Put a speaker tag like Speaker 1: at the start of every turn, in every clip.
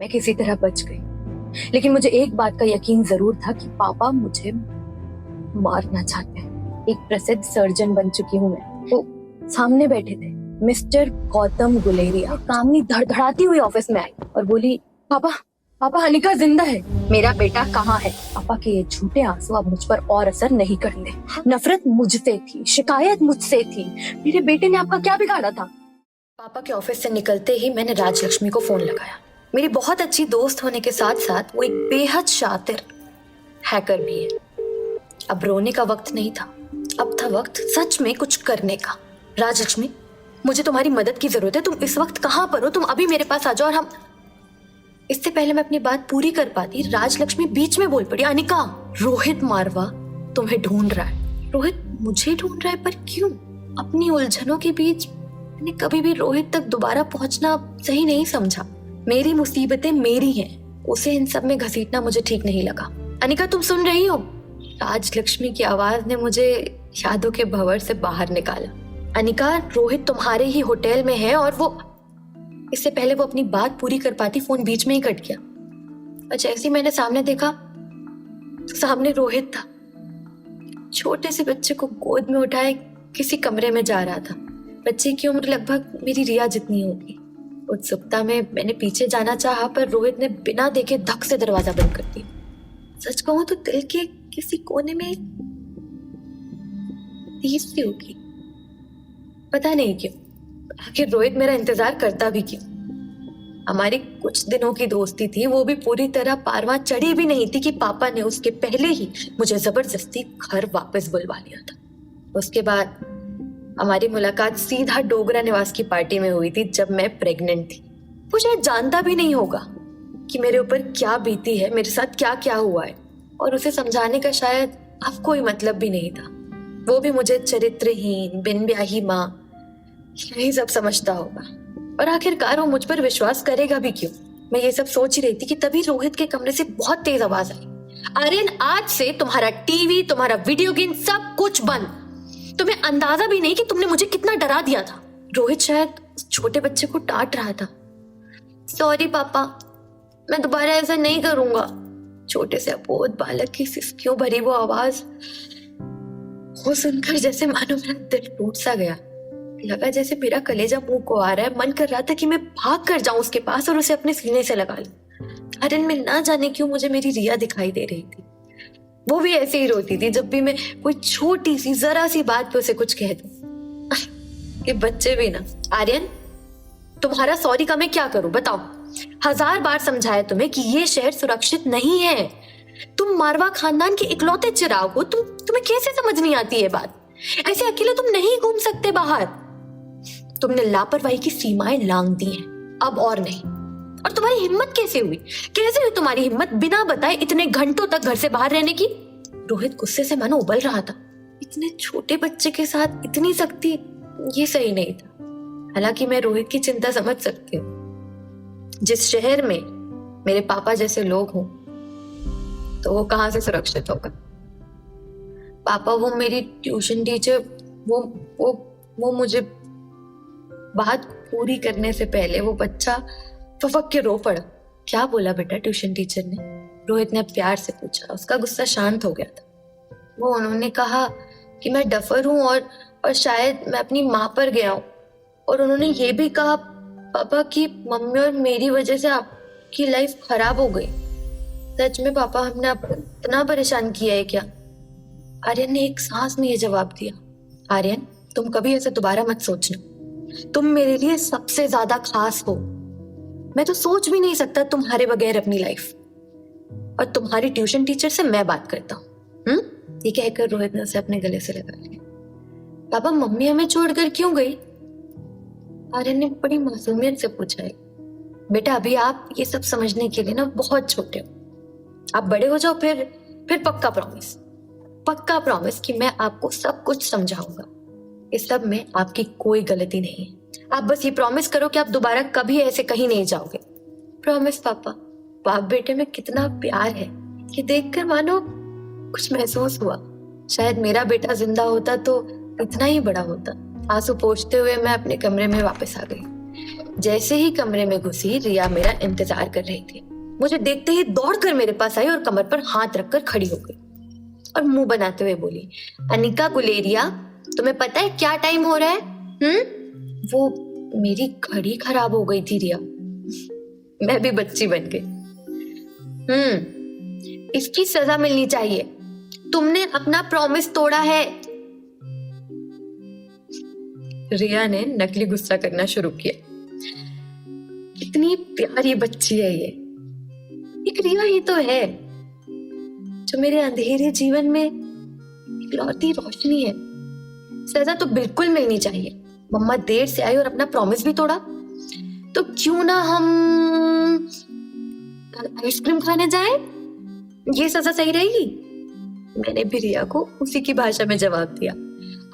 Speaker 1: मैं किसी तरह बच गई, लेकिन मुझे एक बात का यकीन जरूर था कि पापा मुझे मारना चाहते हैं। एक प्रसिद्ध सर्जन बन चुकी हूँ मैं। वो सामने बैठे थे, मिस्टर गौतम गुलेरिया। कामनी धड़धड़ाती हुई ऑफिस में आई और बोली, पापा पापा अनिका जिंदा है। मेरा बेटा कहाँ है? पापा के ये झूठे आंसू अब मुझ पर और असर नहीं करने। नफरत मुझसे थी, शिकायत मुझसे थी। मेरे बेटे ने आपका क्या बिगाड़ा था? पापा के ऑफिस से निकलते ही मैंने राजलक्ष्मी को फोन लगाया। मेरी बहुत अच्छी दोस्त होने के साथ साथ वो एक बेहद शातिर हैकर भी है। अब रोने का वक्त नहीं था, अब था वक्त सच में कुछ करने का। राजलक्ष्मी, मुझे तुम्हारी मदद की जरूरत है। तुम इस वक्त कहाँ पर हो? तुम अभी मेरे पास आ जाओ। और हम इससे पहले मैं अपनी बात पूरी कर पाती, राजलक्ष्मी बीच में बोल पड़ी, अनिका, रोहित मारवा तुम्हें ढूंढ रहा है। रोहित मुझे ढूंढ रहा है? पर क्यों? अपनी उलझनों के बीच मैंने कभी भी रोहित तक दोबारा पहुंचना सही नहीं समझा। मेरी मुसीबतें मेरी हैं, उसे इन सब में घसीटना मुझे ठीक नहीं लगा। अनिका, तुम सुन रही हो? राजलक्ष्मी की आवाज ने मुझे यादों के भंवर से बाहर निकाला। अनिका, रोहित तुम्हारे ही होटल में है और वो... इससे पहले वो अपनी बात पूरी कर पाती, फोन बीच में ही कट गया। और जैसे ही मैंने सामने देखा तो सामने रोहित था। छोटे से बच्चे को गोद में उठाए किसी कमरे में जा रहा था। बच्चे की उम्र लगभग मेरी रिया जितनी होगी। उत्सुकता में मैंने पीछे जाना चाहा, पर रोहित ने बिना देखे धक से दरवाजा बंद कर दिया। सच कहूं तो दिल के किसी कोने में तीस सी होगी, पता नहीं क्यों। आखिर रोहित मेरा इंतजार करता भी क्यों? हमारी कुछ दिनों की दोस्ती थी, वो भी पूरी तरह पारवा चढ़ी भी नहीं थी कि पापा ने उसके पहले ही मुझे जबरदस्ती घर वापस बुलवा लिया था। उसके बाद हमारी मुलाकात सीधा डोगरा निवास की पार्टी में हुई थी, जब मैं प्रेग्नेंट थी। वो शायद जानता भी नहीं होगा कि मेरे ऊपर क्या बीती है, मेरे साथ क्या क्या हुआ है, और उसे समझाने का शायद अब कोई मतलब भी नहीं था। वो भी मुझे चरित्रहीन, बिन ब्याही माँ, यही सब समझता होगा। और आखिरकार वो मुझ पर विश्वास करेगा भी क्यों? मैं ये सब सोच ही रही थी कि तभी रोहित के कमरे से बहुत तेज आवाज आई, आर्यन, आज से तुम्हारा टीवी, तुम्हारा वीडियो गेम, सब कुछ बंद। तुम्हें अंदाजा भी नहीं कि तुमने मुझे कितना डरा दिया था। रोहित शायद छोटे बच्चे को डांट रहा था। सॉरी पापा, मैं दोबारा ऐसा नहीं करूंगा। छोटे से अबोध बालक की सिसकियों भरी वो आवाज, वो सुनकर जैसे मानो मेरा दिल टूट सा गया। लगा जैसे मेरा कलेजा मुंह को आ रहा है। मन कर रहा था कि मैं भाग कर जाऊं उसके पास और उसे अपने सीने से लगा लूं। आर्यन में ना जाने क्यों मुझे मेरी रिया दिखाई दे रही थी। वो भी ऐसे ही रोती थी जब भी मैं कोई छोटी सी जरा सी बात पे उसे कुछ कह दूं। ये बच्चे भी ना। आर्यन, तुम्हारा सॉरी का मैं क्या करूं बताओ? 1000 बार समझाया तुम्हें कि ये शहर सुरक्षित नहीं है। तुम मारवा खानदान के इकलौते चिराग हो। तुम्हें कैसे समझ नहीं आती है बात? ऐसे अकेले तुम नहीं घूम सकते बाहर। तुमने लापरवाही की सीमाएं लांघ दी हैं, अब और नहीं। और तुम्हारी हिम्मत कैसे हुई? कैसे हुई तुम्हारी हिम्मत बिना बताए इतने घंटों तक घर से बाहर रहने की? रोहित गुस्से से मानो उबल रहा था। इतने छोटे बच्चे के साथ इतनी सख्ती, ये सही नहीं था। हालांकि मैं रोहित की चिंता समझ सकती हूँ। जिस शहर में मेरे पापा जैसे लोग हों, तो वो कहाँ से सुरक्षित होगा? पापा, वो मेरी ट्यूशन टीचर, वो मुझे बात पूरी करने से पहले वो बच्चा फफक के रो पड़ा। क्या बोला बेटा ट्यूशन टीचर ने? रोहित ने प्यार से पूछा। उसका गुस्सा शांत हो गया था। उन्होंने कहा कि मैं डफर हूं और शायद मैं अपनी माँ पर गया हूं। और उन्होंने ये भी कहा पापा कि मम्मी और मेरी वजह से आपकी लाइफ खराब हो गई। सच में पापा, हमने आपको इतना परेशान किया है क्या? आर्यन ने एक सांस में ये जवाब दिया। आर्यन, तुम कभी ऐसे दोबारा मत सोचना। तुम मेरे लिए सबसे ज्यादा खास हो। मैं तो सोच भी नहीं सकता तुम्हारे बगैर अपनी लाइफ। और तुम्हारी ट्यूशन टीचर से मैं बात करता हूँ। ये कहकर रोहित ने उसे अपने गले से लगा लिया। पापा, मम्मी हमें छोड़कर क्यों गई? आर्यन ने बड़ी मासूमियत से पूछा है। बेटा, अभी आप ये सब समझने के लिए ना बहुत छोटे हो। आप बड़े हो जाओ, फिर पक्का प्रॉमिस कि मैं आपको सब कुछ समझाऊंगा। इस सब में आपकी कोई गलती नहीं है। आप बस ये प्रॉमिस करो कि आप दोबारा कभी ऐसे कहीं नहीं जाओगे। प्रॉमिस पापा। बाप बेटे में कितना प्यार है, ये देखकर मानो कुछ महसूस हुआ। शायद मेरा बेटा जिंदा होता तो इतना ही बड़ा होता। आंसू पोंछते हुए मैं अपने कमरे में वापस आ गई। जैसे ही कमरे में घुसी रिया मेरा इंतजार कर रही थी। मुझे देखते ही दौड़कर मेरे पास आई और कमर पर हाथ रखकर खड़ी हो गई और मुंह बनाते हुए बोली, अनिका गुलेरिया, तुम्हें पता है क्या टाइम हो रहा है? वो मेरी घड़ी खराब हो गई थी रिया। मैं भी बच्ची बन गई। इसकी सजा मिलनी चाहिए। तुमने अपना प्रॉमिस तोड़ा है। रिया ने नकली गुस्सा करना शुरू किया। कितनी प्यारी बच्ची है ये। एक रिया ही तो है जो मेरे अंधेरे जीवन में इकलौती रोशनी है। सजा तो बिल्कुल मिलनी चाहिए। मम्मा देर से आई और अपना प्रॉमिस भी तोड़ा, तो क्यों ना हम आइसक्रीम खाने जाएं? ये सजा सही रहेगी। मैंने भी रिया को उसी की भाषा में जवाब दिया।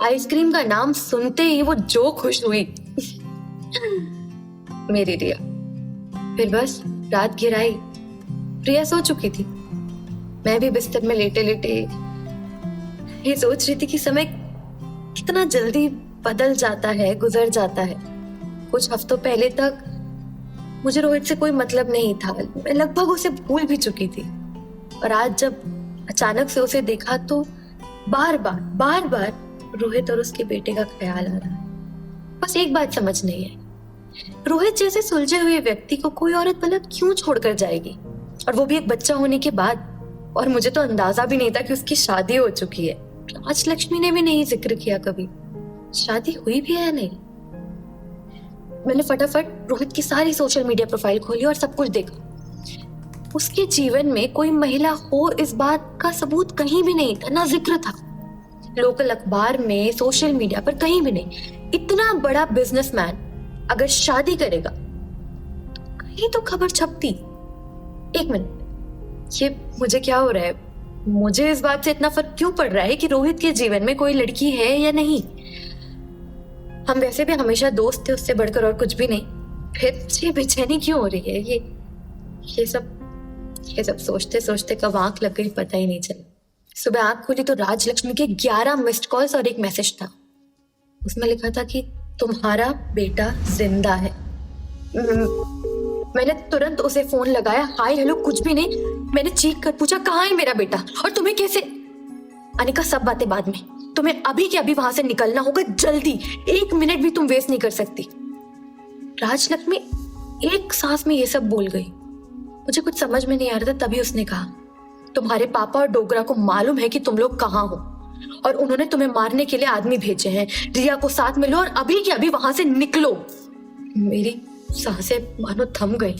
Speaker 1: आइसक्रीम का नाम सुनते ही वो जो खुश हुई। मेरी रिया। फिर बस रात घिर आई। रिया सो चुकी थी। मैं भी बिस्तर में लेटे लेटे ये सोच रही थी कि समय कितना जल्दी बदल जाता है, गुजर जाता है। कुछ हफ्तों पहले तक मुझे रोहित से कोई मतलब नहीं था। मैं लगभग उसे भूल भी चुकी थी। और आज जब अचानक से उसे देखा तो बार बार रोहित और उसके बेटे का ख्याल आ रहा है। बस एक बात समझ नहीं है, रोहित जैसे सुलझे हुए व्यक्ति को कोई औरत भला क्यों छोड़कर जाएगी, और वो भी एक बच्चा होने के बाद। और मुझे तो अंदाजा भी नहीं था कि उसकी शादी हो चुकी है। राजलक्ष्मी ने भी नहीं जिक्र किया कभी। शादी हुई भी है या नहीं। मैंने फटाफट रोहित की सारी सोशल मीडिया प्रोफाइल खोली और सब कुछ देखा। उसके जीवन में कोई महिला हो इस बात का सबूत कहीं भी नहीं था, ना जिक्र था। लोकल अखबार में, सोशल मीडिया पर कहीं भी नहीं। इतना बड़ा बिजनेसमैन अगर शादी करेगा तो कहीं तो खबर छपती। एक मिनट, ये मुझे क्या हो रहा है? मुझे इस बात से इतना फर्क क्यों पड़ रहा है कि रोहित के जीवन में कोई लड़की है या नहीं? हम वैसे भी हमेशा दोस्त थे, उससे बढ़कर और कुछ भी नहीं। फिर ये बेचैनी क्यों हो रही है? ये सब सोचते सोचते कब आंख लग गई पता ही नहीं चला। सुबह आंख खोली तो राजलक्ष्मी के 11 मिस्ड कॉल्स और एक मैसेज था। उसमें लिखा था कि तुम्हारा बेटा जिंदा है। मैंने तुरंत उसे फोन लगाया। हाय हेलो कुछ भी नहीं। मैंने चीख कर पूछा, कहाँ है मेरा बेटा और तुम्हें कैसे? अनिका सब बातें बाद में, तुम्हें अभी के अभी वहां से निकलना होगा, जल्दी। 1 मिनट भी तुम वेस्ट नहीं कर सकती। राजलक्ष्मी एक सांस में ये सब बोल गई। मुझे कुछ समझ में नहीं आ रहा था। तभी उसने कहा, तुम्हारे पापा और डोगरा को मालूम है कि तुम लोग कहाँ हो और उन्होंने तुम्हें मारने के लिए आदमी भेजे हैं। रिया को साथ में लो और अभी के अभी वहां से निकलो। मेरी सांसें मानो थम गई।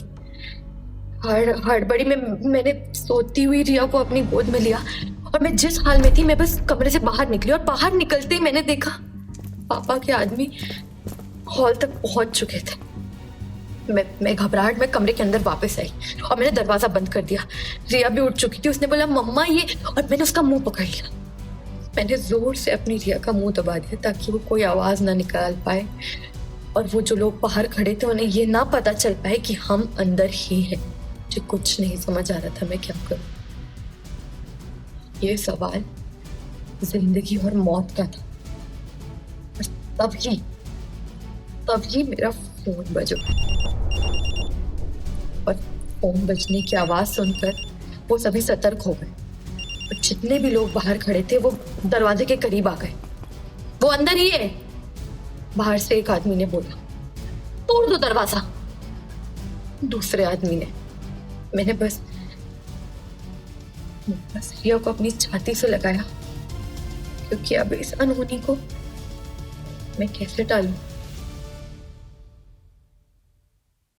Speaker 1: हड़बड़ी में मैंने सोती हुई रिया को अपनी गोद में लिया और मैं जिस हाल में थी, मैं बस कमरे से बाहर निकली। और बाहर निकलते ही मैंने देखा पापा के आदमी हॉल तक पहुंच चुके थे। मैं घबराहट में कमरे के अंदर वापस आई और मैंने दरवाजा बंद कर दिया। रिया भी उठ चुकी थी। उसने बोला, मम्मा ये, और मैंने उसका मुंह पकड़ लिया। मैंने जोर से अपनी रिया का मुंह दबा दिया ताकि वो कोई आवाज ना निकाल पाए और वो जो लोग बाहर खड़े थे उन्हें ये ना पता चल पाए कि हम अंदर ही हैं। मुझे कुछ नहीं समझ आ रहा था मैं क्या करूं। ये सवाल जिंदगी और मौत का था। तभी मेरा फोन बजा और फोन बजने की आवाज सुनकर वो सभी सतर्क हो गए। और जितने भी लोग बाहर खड़े थे वो दरवाजे के करीब आ गए। वो अंदर ही है, बाहर से एक आदमी ने बोला। तोड़ दो दरवाजा, दूसरे आदमी ने। मैंने बस रिया को अपनी छाती से लगाया, क्योंकि अब इस अनहोनी को मैं कैसे टालूं।